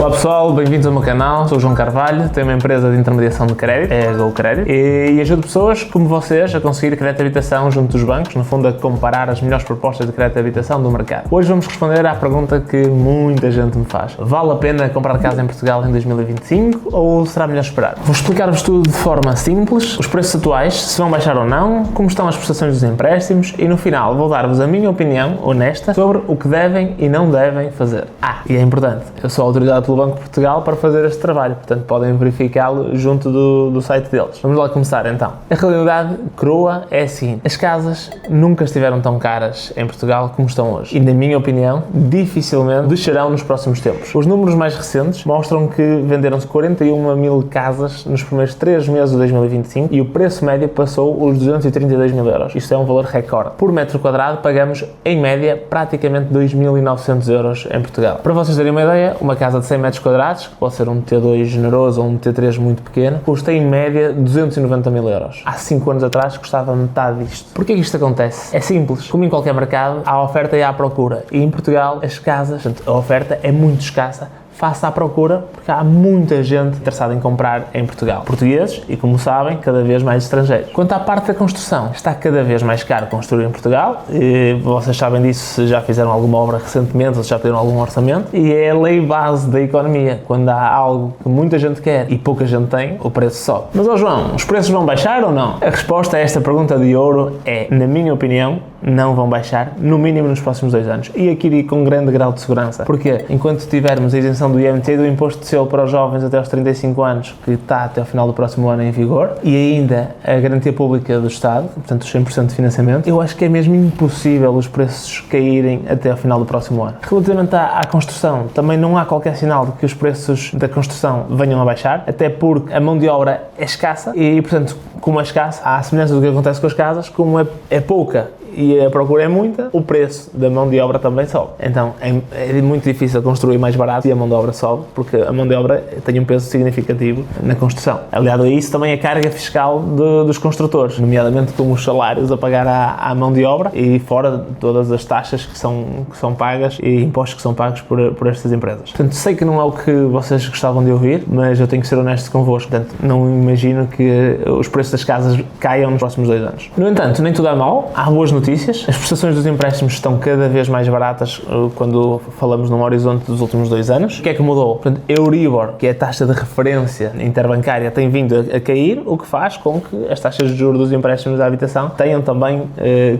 Olá pessoal, bem-vindos ao meu canal. Sou o João Carvalho, tenho uma empresa de intermediação de crédito, é a Go Crédito, e ajudo pessoas como vocês a conseguir crédito de habitação junto dos bancos, no fundo a comparar as melhores propostas de crédito de habitação do mercado. Hoje vamos responder à pergunta que muita gente me faz. Vale a pena comprar casa em Portugal em 2025 ou será melhor esperar? Vou explicar-vos tudo de forma simples, os preços atuais, se vão baixar ou não, como estão as prestações dos empréstimos e no final vou dar-vos a minha opinião honesta sobre o que devem e não devem fazer. E é importante, eu sou autorizado pelo Banco de Portugal para fazer este trabalho, portanto podem verificá-lo junto do site deles. Vamos lá começar então. A realidade crua é a seguinte: as casas nunca estiveram tão caras em Portugal como estão hoje e, na minha opinião, dificilmente descerão nos próximos tempos. Os números mais recentes mostram que venderam-se 41 mil casas nos primeiros 3 meses de 2025 e o preço médio passou os 232 mil euros. Isto é um valor recorde. Por metro quadrado pagamos, em média, praticamente 2.900 euros em Portugal. Para vocês terem uma ideia, uma casa de 100 metros quadrados, que pode ser um T2 generoso ou um T3 muito pequeno, custa em média 290 mil euros. Há 5 anos atrás custava metade disto. Porquê que isto acontece? É simples. Como em qualquer mercado, há oferta e há procura. E em Portugal, as casas, portanto, a oferta é muito escassa face à procura, porque há muita gente interessada em comprar em Portugal. Portugueses e, como sabem, cada vez mais estrangeiros. Quanto à parte da construção, está cada vez mais caro construir em Portugal. E vocês sabem disso se já fizeram alguma obra recentemente ou se já pediram algum orçamento. E é a lei base da economia. Quando há algo que muita gente quer e pouca gente tem, o preço sobe. Mas, João, os preços vão baixar ou não? A resposta a esta pergunta de ouro é, na minha opinião, não vão baixar, no mínimo nos próximos 2 anos. E aqui com um grande grau de segurança. Porque enquanto tivermos a isenção do IMT e do imposto de selo para os jovens até aos 35 anos, que está até ao final do próximo ano em vigor, e ainda a garantia pública do Estado, portanto os 100% de financiamento, eu acho que é mesmo impossível os preços caírem até ao final do próximo ano. Relativamente à construção, também não há qualquer sinal de que os preços da construção venham a baixar, até porque a mão de obra é escassa e, portanto, como é escassa, à semelhança do que acontece com as casas, como é pouca e a procura é muita, o preço da mão de obra também sobe. Então é muito difícil construir mais barato e a mão de obra sobe, porque a mão de obra tem um peso significativo na construção. Aliado a isso, também a carga fiscal dos construtores, nomeadamente com os salários a pagar à mão de obra e fora todas as taxas que são pagas e impostos que são pagos por estas empresas. Portanto, sei que não é o que vocês gostavam de ouvir, mas eu tenho que ser honesto convosco. Portanto, não imagino que os preços das casas caiam nos próximos 2 anos. No entanto, nem tudo é mau. Há boas notícias. As prestações dos empréstimos estão cada vez mais baratas quando falamos num horizonte dos últimos 2 anos. O que é que mudou? Portanto, Euribor, que é a taxa de referência interbancária, tem vindo a cair, o que faz com que as taxas de juros dos empréstimos da habitação tenham também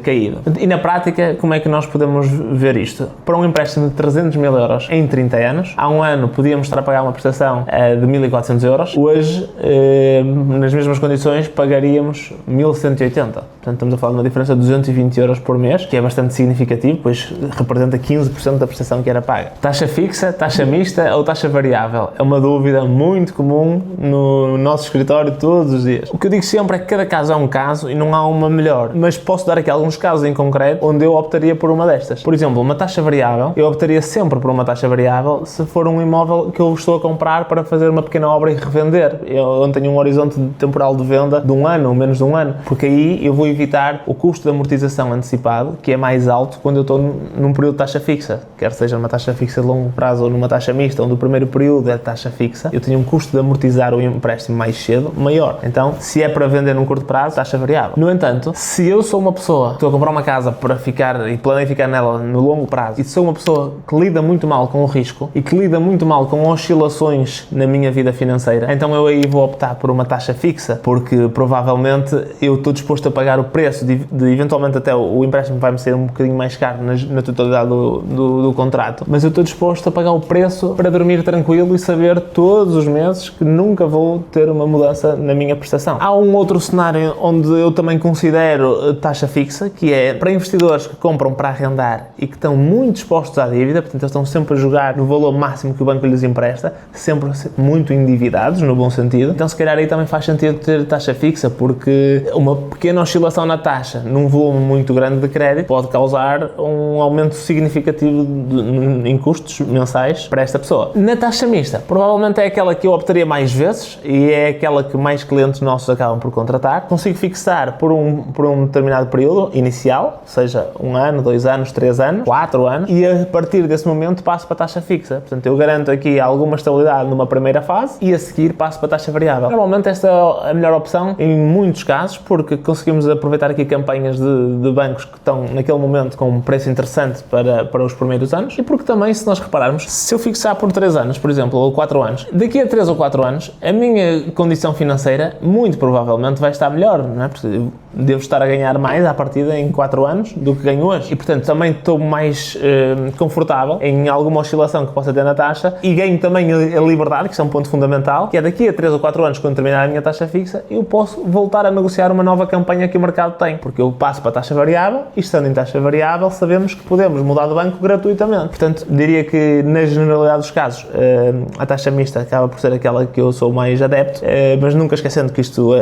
caído. E na prática, como é que nós podemos ver isto? Para um empréstimo de 300 mil euros em 30 anos, há um ano podíamos estar a pagar uma prestação de 1.400 euros, hoje, nas mesmas condições, pagaríamos 1.180. Portanto, estamos a falar de uma diferença de 220 euros por mês, que é bastante significativo, pois representa 15% da prestação que era paga. Taxa fixa, taxa mista ou taxa variável? É uma dúvida muito comum no nosso escritório todos os dias. O que eu digo sempre é que cada caso é um caso e não há uma melhor, mas posso dar aqui alguns casos em concreto onde eu optaria por uma destas. Por exemplo, uma taxa variável, eu optaria sempre por uma taxa variável se for um imóvel que eu estou a comprar para fazer uma pequena obra e revender. Eu tenho um horizonte temporal de venda de 1 ano ou menos de 1 ano, porque aí eu vou evitar o custo de amortização antecipado, que é mais alto quando eu estou num período de taxa fixa, quer seja numa taxa fixa de longo prazo ou numa taxa mista, onde o primeiro período é taxa fixa, eu tenho um custo de amortizar o empréstimo mais cedo maior. Então, se é para vender num curto prazo, taxa variável. No entanto, se eu sou uma pessoa que estou a comprar uma casa para ficar e planificar nela no longo prazo, e sou uma pessoa que lida muito mal com o risco e que lida muito mal com oscilações na minha vida financeira, então eu aí vou optar por uma taxa fixa, porque provavelmente eu estou disposto a pagar o preço de eventualmente até o empréstimo vai-me ser um bocadinho mais caro na totalidade do contrato, mas eu estou disposto a pagar o preço para dormir tranquilo e saber todos os meses que nunca vou ter uma mudança na minha prestação. Há um outro cenário onde eu também considero taxa fixa, que é para investidores que compram para arrendar e que estão muito expostos à dívida, portanto eles estão sempre a jogar no valor máximo que o banco lhes empresta, sempre muito endividados, no bom sentido. Então se calhar aí também faz sentido ter taxa fixa, porque uma pequena oscilação elevação na taxa num volume muito grande de crédito pode causar um aumento significativo em custos mensais para esta pessoa. Na taxa mista, provavelmente é aquela que eu optaria mais vezes e é aquela que mais clientes nossos acabam por contratar. Consigo fixar por um determinado período inicial, seja 1 ano, 2 anos, 3 anos, 4 anos, e a partir desse momento passo para a taxa fixa. Portanto, eu garanto aqui alguma estabilidade numa primeira fase e a seguir passo para a taxa variável. Normalmente esta é a melhor opção em muitos casos, porque conseguimos aproveitar aqui campanhas de bancos que estão naquele momento com um preço interessante para os primeiros anos, e porque também, se nós repararmos, se eu fixar por 3 anos, por exemplo, ou 4 anos, daqui a 3 ou 4 anos, a minha condição financeira muito provavelmente vai estar melhor, não é? Porque eu devo estar a ganhar mais à partida em 4 anos do que ganho hoje. E, portanto, também estou mais confortável em alguma oscilação que possa ter na taxa e ganho também a liberdade, que é um ponto fundamental, que é daqui a 3 ou 4 anos, quando terminar a minha taxa fixa, eu posso voltar a negociar uma nova campanha que o mercado tem, porque eu passo para a taxa variável e, estando em taxa variável, sabemos que podemos mudar de banco gratuitamente. Portanto, diria que, na generalidade dos casos, a taxa mista acaba por ser aquela que eu sou mais adepto, mas nunca esquecendo que isto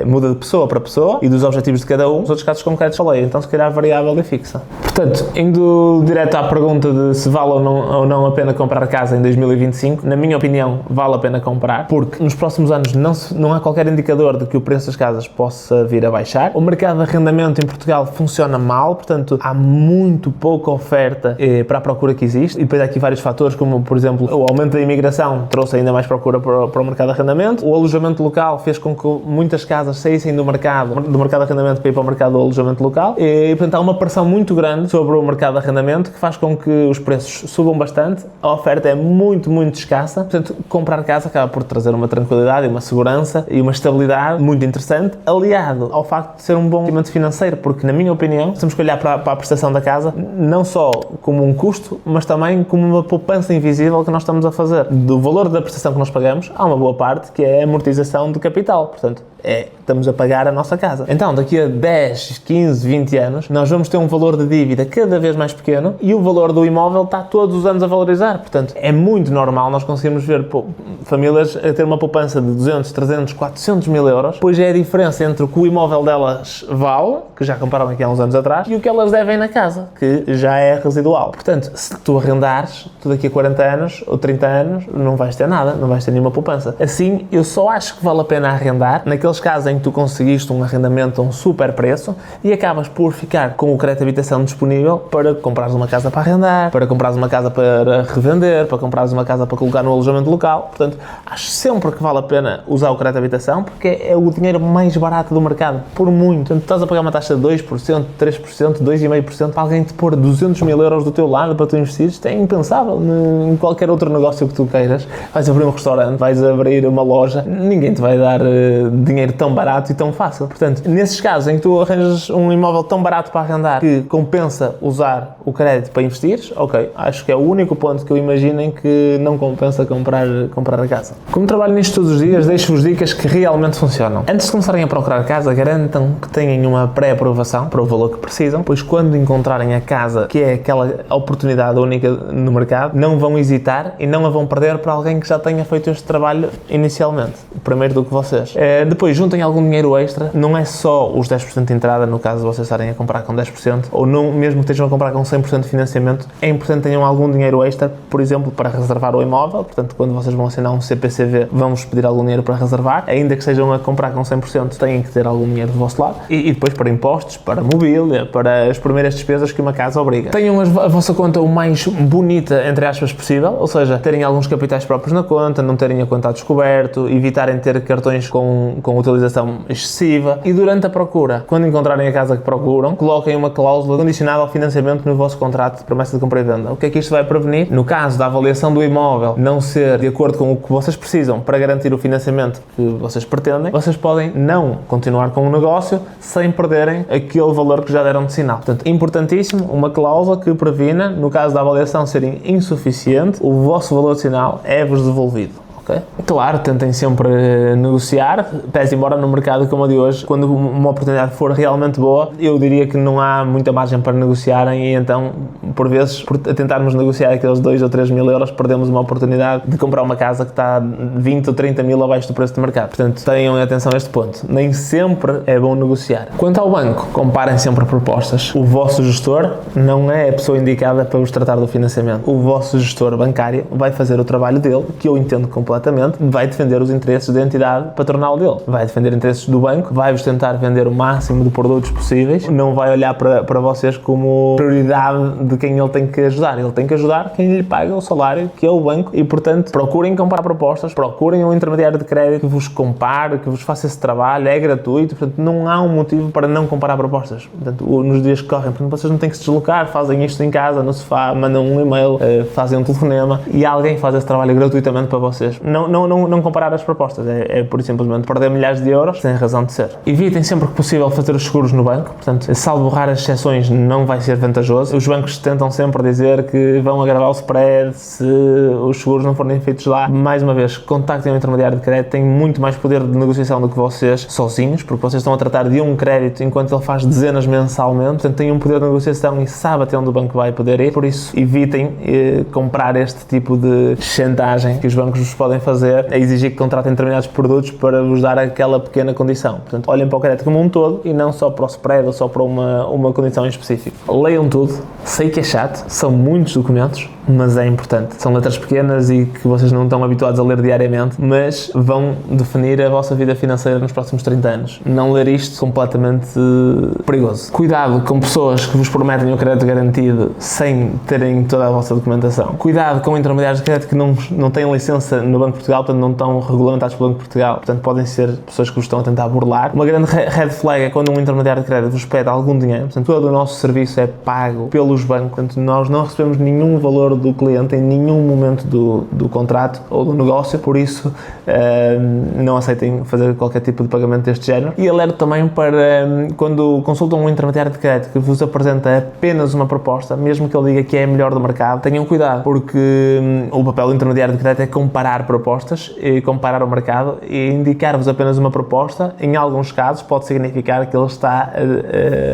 muda de pessoa para pessoa e dos objetivos de cada um. Os outros casos concretos falei, então se calhar variável e fixa. Portanto, indo direto à pergunta de se vale ou não a pena comprar casa em 2025, na minha opinião, vale a pena comprar, porque nos próximos anos não há qualquer indicador de que o preço das casas possa vir a baixar. O mercado de arrendamento em Portugal funciona mal, portanto, há muito pouca oferta para a procura que existe, e depois há aqui vários fatores, como, por exemplo, o aumento da imigração trouxe ainda mais procura para o mercado de arrendamento, o alojamento local fez com que muitas casas saíssem do mercado de arrendamento para ir para o mercado do alojamento local, e portanto há uma pressão muito grande sobre o mercado de arrendamento que faz com que os preços subam bastante, a oferta é muito escassa, portanto comprar casa acaba por trazer uma tranquilidade, uma segurança e uma estabilidade muito interessante, aliado ao facto de ser um bom investimento financeiro, porque na minha opinião temos que olhar para a prestação da casa não só como um custo, mas também como uma poupança invisível que nós estamos a fazer. Do valor da prestação que nós pagamos, há uma boa parte que é a amortização de capital, portanto estamos a pagar a nossa casa. Então, daqui a 10, 15, 20 anos, nós vamos ter um valor de dívida cada vez mais pequeno e o valor do imóvel está todos os anos a valorizar. Portanto, é muito normal nós conseguirmos ver famílias a ter uma poupança de 200, 300, 400 mil euros, pois é a diferença entre o que o imóvel delas vale, que já compraram aqui há uns anos atrás, e o que elas devem na casa, que já é residual. Portanto, se tu arrendares, tu daqui a 40 anos ou 30 anos, não vais ter nada, não vais ter nenhuma poupança. Assim, eu só acho que vale a pena arrendar naqueles casos em que tu conseguiste um arrendamento a um super preço e acabas por ficar com o crédito de habitação disponível para comprares uma casa para arrendar, para comprares uma casa para revender, para comprares uma casa para colocar no alojamento local. Portanto, acho sempre que vale a pena usar o crédito de habitação, porque é o dinheiro mais barato do mercado, por muito. Portanto, estás a pagar uma taxa de 2%, 3%, 2,5% para alguém te pôr 200 mil euros do teu lado para tu investir, isto é impensável em qualquer outro negócio que tu queiras. Vais abrir um restaurante, vais abrir uma loja, ninguém te vai dar dinheiro tão barato e tão fácil. Portanto, nesses casos em que tu arranjas um imóvel tão barato para arrendar que compensa usar o crédito para investires, ok, acho que é o único ponto que eu imagino em que não compensa comprar a casa. Como trabalho nisto todos os dias, deixo-vos dicas que realmente funcionam. Antes de começarem a procurar casa, garantam que tenham uma pré-aprovação para o valor que precisam, pois quando encontrarem a casa que é aquela oportunidade única no mercado, não vão hesitar e não a vão perder para alguém que já tenha feito este trabalho inicialmente, primeiro do que vocês. Depois, juntem algum dinheiro extra, não é só os 10% de entrada, no caso de vocês estarem a comprar com 10%, ou não, mesmo que estejam a comprar com 100% de financiamento, é importante que tenham algum dinheiro extra, por exemplo, para reservar o imóvel. Portanto, quando vocês vão assinar um CPCV, vamos pedir algum dinheiro para reservar, ainda que estejam a comprar com 100%, têm que ter algum dinheiro do vosso lado, e depois para impostos, para mobília, para as primeiras despesas que uma casa obriga. Tenham a vossa conta o mais bonita, entre aspas, possível, ou seja, terem alguns capitais próprios na conta, não terem a conta a descoberto, evitarem ter cartões com utilização excessiva, e durante a procura, quando encontrarem a casa que procuram, coloquem uma cláusula condicionada ao financiamento no vosso contrato de promessa de compra e venda. O que é que isto vai prevenir? No caso da avaliação do imóvel não ser de acordo com o que vocês precisam para garantir o financiamento que vocês pretendem, vocês podem não continuar com o negócio sem perderem aquele valor que já deram de sinal. Portanto, importantíssimo, uma cláusula que previna, no caso da avaliação serem insuficiente, o vosso valor de sinal é-vos devolvido. ok? Claro, tentem sempre negociar, pese embora no mercado como o de hoje, quando uma oportunidade for realmente boa, eu diria que não há muita margem para negociarem e então, por vezes, por tentarmos negociar aqueles 2 ou 3 mil euros, perdemos uma oportunidade de comprar uma casa que está 20 ou 30 mil abaixo do preço de mercado. Portanto, tenham atenção a este ponto. Nem sempre é bom negociar. Quanto ao banco, comparem sempre propostas. O vosso gestor não é a pessoa indicada para vos tratar do financiamento. O vosso gestor bancário vai fazer o trabalho dele, que eu entendo completamente, vai defender os interesses da entidade patronal dele. Vai defender interesses do banco, vai-vos tentar vender o máximo de produtos possíveis, não vai olhar para vocês como prioridade de quem ele tem que ajudar. Ele tem que ajudar quem lhe paga o salário, que é o banco, e portanto procurem comprar propostas, procurem um intermediário de crédito que vos compare, que vos faça esse trabalho, é gratuito, portanto não há um motivo para não comparar propostas. Portanto, nos dias que correm, portanto, vocês não têm que se deslocar, fazem isto em casa, no sofá, mandam um e-mail, fazem um telefonema e alguém faz esse trabalho gratuitamente para vocês. Não comparar as propostas, é por simplesmente perder milhares de euros sem razão de ser. Evitem sempre que possível fazer os seguros no banco, portanto, salvo raras exceções, não vai ser vantajoso. Os bancos tentam sempre dizer que vão agravar o spread se os seguros não forem feitos lá. Mais uma vez, contactem um intermediário de crédito, tem muito mais poder de negociação do que vocês sozinhos, porque vocês estão a tratar de um crédito enquanto ele faz dezenas mensalmente, portanto tem um poder de negociação e sabe até onde o banco vai poder ir, por isso evitem comprar este tipo de chantagem que os bancos vos podem fazer a exigir que contratem determinados produtos para vos dar aquela pequena condição. Portanto, olhem para o crédito como um todo e não só para o spread ou só para uma condição em específico. Leiam tudo, sei que é chato, são muitos documentos, mas é importante. São letras pequenas e que vocês não estão habituados a ler diariamente, mas vão definir a vossa vida financeira nos próximos 30 anos. Não ler isto completamente perigoso. Cuidado com pessoas que vos prometem o crédito garantido sem terem toda a vossa documentação. Cuidado com intermediários de crédito que não têm licença no Banco de Portugal, portanto não estão regulamentados pelo Banco de Portugal, portanto podem ser pessoas que vos estão a tentar burlar. Uma grande red flag é quando um intermediário de crédito vos pede algum dinheiro, portanto todo o nosso serviço é pago pelos bancos, portanto nós não recebemos nenhum valor do cliente em nenhum momento do contrato ou do negócio, por isso não aceitem fazer qualquer tipo de pagamento deste género. E alerto também para quando consultam um intermediário de crédito que vos apresenta apenas uma proposta, mesmo que ele diga que é a melhor do mercado, tenham cuidado, porque o papel do intermediário de crédito é comparar propostas e comparar o mercado, e indicar-vos apenas uma proposta, em alguns casos, pode significar que ele está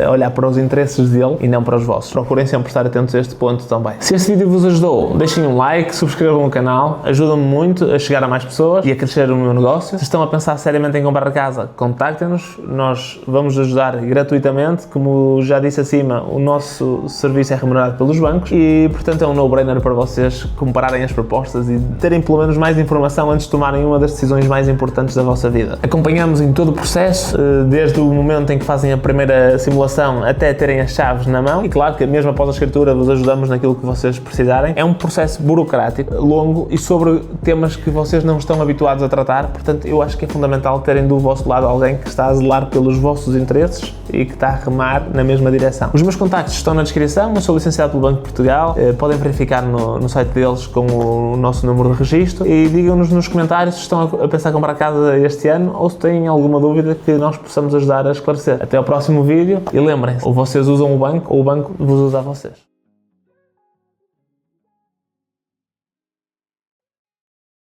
a olhar para os interesses dele e não para os vossos. Procurem sempre estar atentos a este ponto também. Se este vídeo vos ajudou, deixem um like, subscrevam o canal, ajudam-me muito a chegar a mais pessoas e a crescer o meu negócio. Se estão a pensar seriamente em comprar a casa, contactem-nos, nós vamos ajudar gratuitamente. Como já disse acima, o nosso serviço é remunerado pelos bancos e, portanto, é um no-brainer para vocês compararem as propostas e terem pelo menos mais informação antes de tomarem uma das decisões mais importantes da vossa vida. Acompanhamos em todo o processo, desde o momento em que fazem a primeira simulação até terem as chaves na mão, e claro que mesmo após a escritura vos ajudamos naquilo que vocês precisarem. É um processo burocrático, longo e sobre temas que vocês não estão habituados a tratar, portanto eu acho que é fundamental terem do vosso lado alguém que está a zelar pelos vossos interesses e que está a remar na mesma direção. Os meus contactos estão na descrição, eu sou licenciado pelo Banco de Portugal, podem verificar no site deles com o nosso número de registro e digam-nos nos comentários se estão a pensar em comprar casa este ano ou se têm alguma dúvida que nós possamos ajudar a esclarecer. Até ao próximo vídeo e lembrem-se, ou vocês usam o banco ou o banco vos usa a vocês.